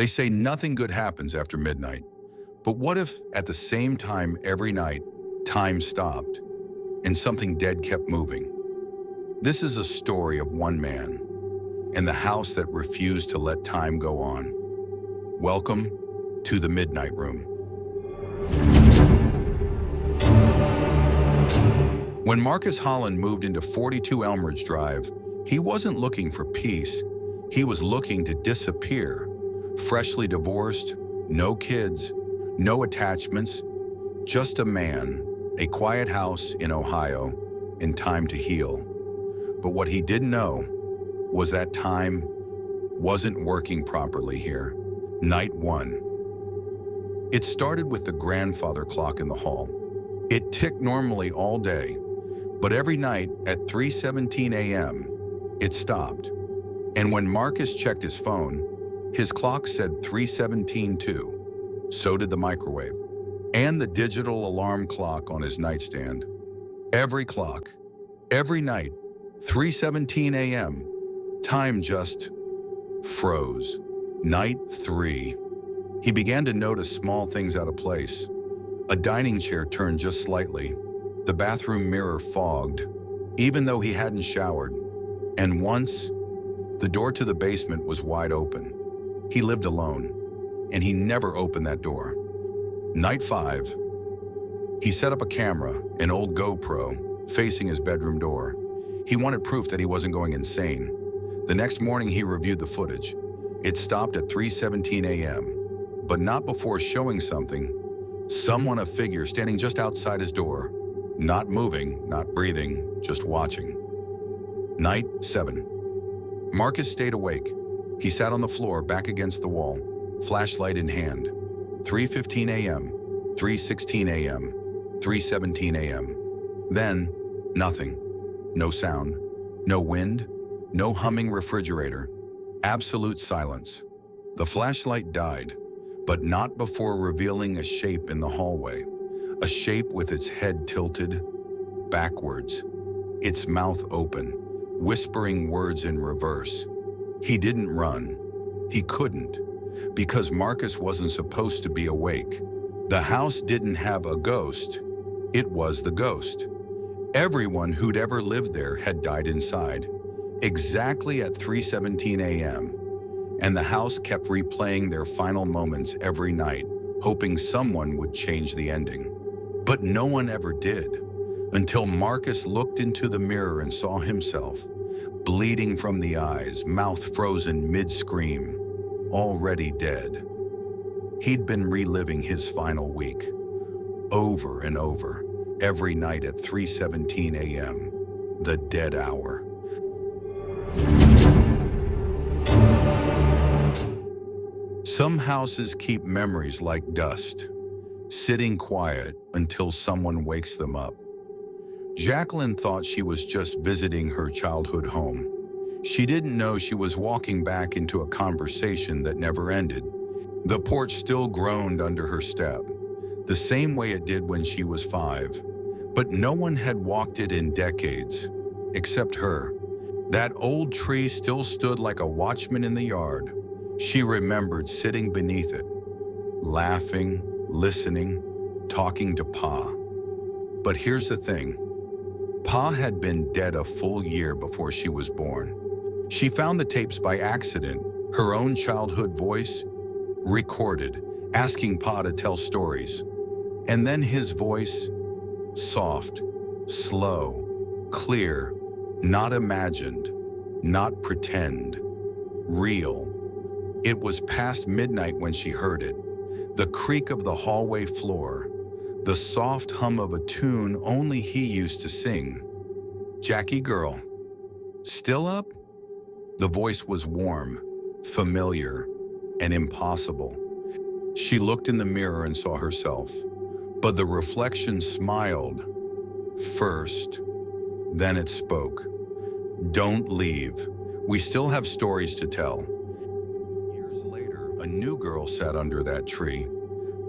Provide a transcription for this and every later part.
They say nothing good happens after midnight. But what if, at the same time every night, time stopped and something dead kept moving? This is a story of one man and the house that refused to let time go on. Welcome to the Midnight Room. When Marcus Holland moved into 42 Elmridge Drive, he wasn't looking for peace. He was looking to disappear. Freshly divorced, no kids, no attachments, just a man, a quiet house in Ohio, and time to heal. But what he didn't know was that time wasn't working properly here. Night 1. It started with the grandfather clock in the hall. It ticked normally all day, but every night at 3:17 a.m., it stopped. And when Marcus checked his phone, his clock said 3:17 too. So did the microwave and the digital alarm clock on his nightstand. Every clock, every night, 3:17 a.m., time just froze. Night 3. He began to notice small things out of place. A dining chair turned just slightly. The bathroom mirror fogged, even though he hadn't showered. And once, the door to the basement was wide open. He lived alone, and he never opened that door. Night 5. He set up a camera, an old GoPro, facing his bedroom door. He wanted proof that he wasn't going insane. The next morning, he reviewed the footage. It stopped at 3:17 a.m., but not before showing something. Someone, a figure standing just outside his door, not moving, not breathing, just watching. Night 7. Marcus stayed awake. He sat on the floor, back against the wall, flashlight in hand. 3:15 a.m., 3:16 a.m., 3:17 a.m. Then, nothing. No sound, no wind, no humming refrigerator. Absolute silence. The flashlight died, but not before revealing a shape in the hallway. A shape with its head tilted backwards, its mouth open, whispering words in reverse. He didn't run. He couldn't, because Marcus wasn't supposed to be awake. The house didn't have a ghost. It was the ghost. Everyone who'd ever lived there had died inside, exactly at 3:17 a.m., and the house kept replaying their final moments every night, hoping someone would change the ending. But no one ever did, until Marcus looked into the mirror and saw himself, bleeding from the eyes, mouth frozen mid-scream, already dead. He'd been reliving his final week, over and over, every night at 3:17 a.m., the dead hour. Some houses keep memories like dust, sitting quiet until someone wakes them up. Jacqueline thought she was just visiting her childhood home. She didn't know she was walking back into a conversation that never ended. The porch still groaned under her step, the same way it did when she was 5. But no one had walked it in decades, except her. That old tree still stood like a watchman in the yard. She remembered sitting beneath it, laughing, listening, talking to Pa. But here's the thing. Pa had been dead a full year before she was born. She found the tapes by accident, her own childhood voice, recorded, asking Pa to tell stories. And then his voice, soft, slow, clear, not imagined, not pretend, real. It was past midnight when she heard it. The creak of the hallway floor, the soft hum of a tune only he used to sing. "Jackie girl, still up?" The voice was warm, familiar, and impossible. She looked in the mirror and saw herself, but the reflection smiled. First, then it spoke. "Don't leave. We still have stories to tell." Years later, a new girl sat under that tree,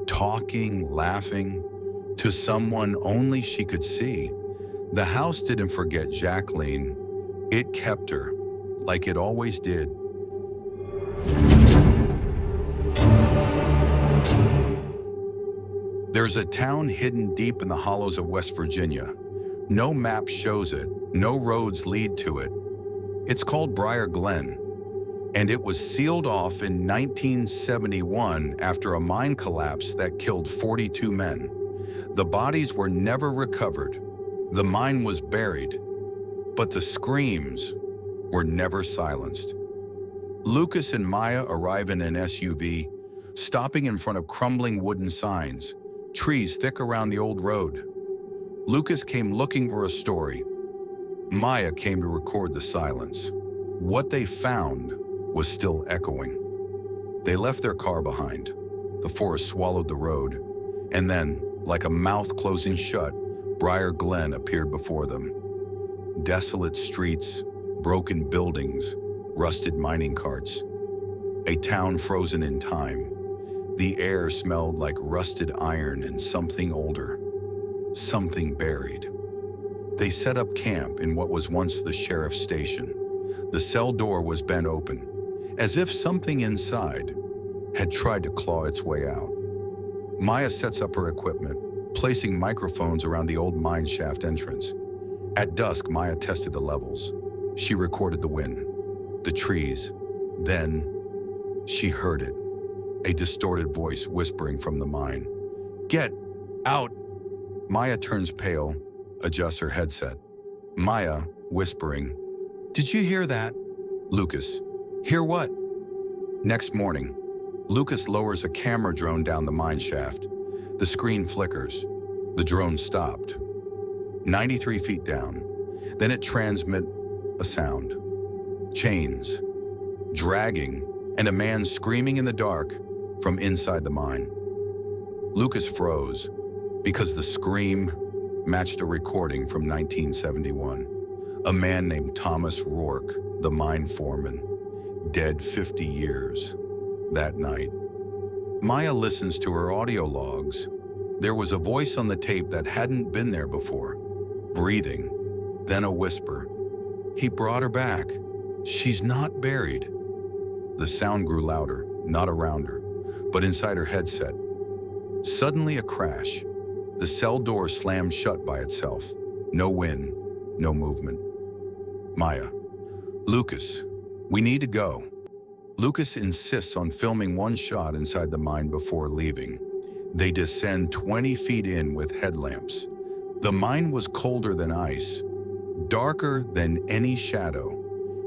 talking, laughing, to someone only she could see. The house didn't forget Jacqueline. It kept her, like it always did. There's a town hidden deep in the hollows of West Virginia. No map shows it, no roads lead to it. It's called Briar Glen, and it was sealed off in 1971 after a mine collapse that killed 42 men. The bodies were never recovered. The mine was buried, but the screams were never silenced. Lucas and Maya arrive in an SUV, stopping in front of crumbling wooden signs, trees thick around the old road. Lucas came looking for a story. Maya came to record the silence. What they found was still echoing. They left their car behind. The forest swallowed the road, and then, like a mouth closing shut, Briar Glen appeared before them. Desolate streets, broken buildings, rusted mining carts. A town frozen in time. The air smelled like rusted iron and something older, something buried. They set up camp in what was once the sheriff's station. The cell door was bent open, as if something inside had tried to claw its way out. Maya sets up her equipment, placing microphones around the old mine shaft entrance. At dusk, Maya tested the levels. She recorded the wind, the trees. Then she heard it, a distorted voice whispering from the mine. "Get out!" Maya turns pale, adjusts her headset. Maya, whispering, "Did you hear that?" Lucas, "Hear what?" Next morning, Lucas lowers a camera drone down the mine shaft. The screen flickers. The drone stopped. 93 feet down. Then it transmits a sound. Chains, dragging, and a man screaming in the dark from inside the mine. Lucas froze because the scream matched a recording from 1971. A man named Thomas Rourke, the mine foreman, dead 50 years that night. Maya listens to her audio logs. There was a voice on the tape that hadn't been there before, breathing, then a whisper. "He brought her back. She's not buried." The sound grew louder, not around her, but inside her headset. Suddenly a crash. The cell door slammed shut by itself. No wind, no movement. Maya, "Lucas, we need to go." Lucas insists on filming one shot inside the mine before leaving. They descend 20 feet in with headlamps. The mine was colder than ice, darker than any shadow,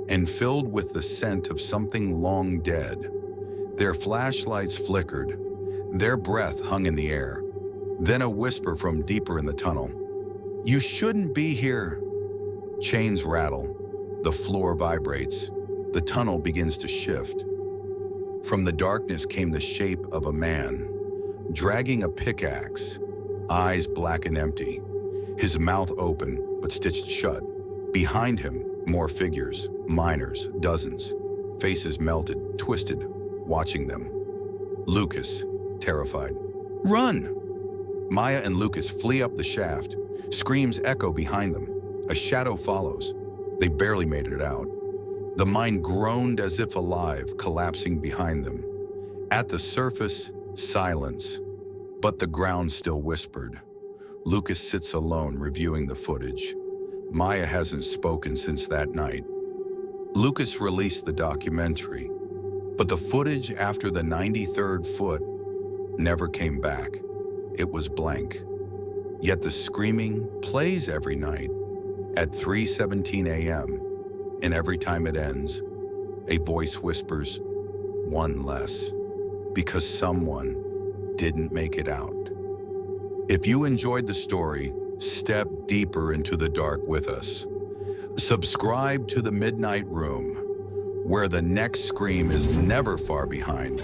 and filled with the scent of something long dead. Their flashlights flickered. Their breath hung in the air. Then a whisper from deeper in the tunnel. "You shouldn't be here." Chains rattle. The floor vibrates. The tunnel begins to shift. From the darkness came the shape of a man, dragging a pickaxe, eyes black and empty, his mouth open but stitched shut. Behind him, more figures, miners, dozens, faces melted, twisted, watching them. Lucas, terrified. "Run!" Maya and Lucas flee up the shaft. Screams echo behind them. A shadow follows. They barely made it out. The mine groaned as if alive, collapsing behind them. At the surface, silence, but the ground still whispered. Lucas sits alone, reviewing the footage. Maya hasn't spoken since that night. Lucas released the documentary, but the footage after the 93rd foot never came back. It was blank. Yet the screaming plays every night at 3:17 a.m., and every time it ends, a voice whispers, "One less," because someone didn't make it out. If you enjoyed the story, step deeper into the dark with us. Subscribe to The Midnight Room, where the next scream is never far behind.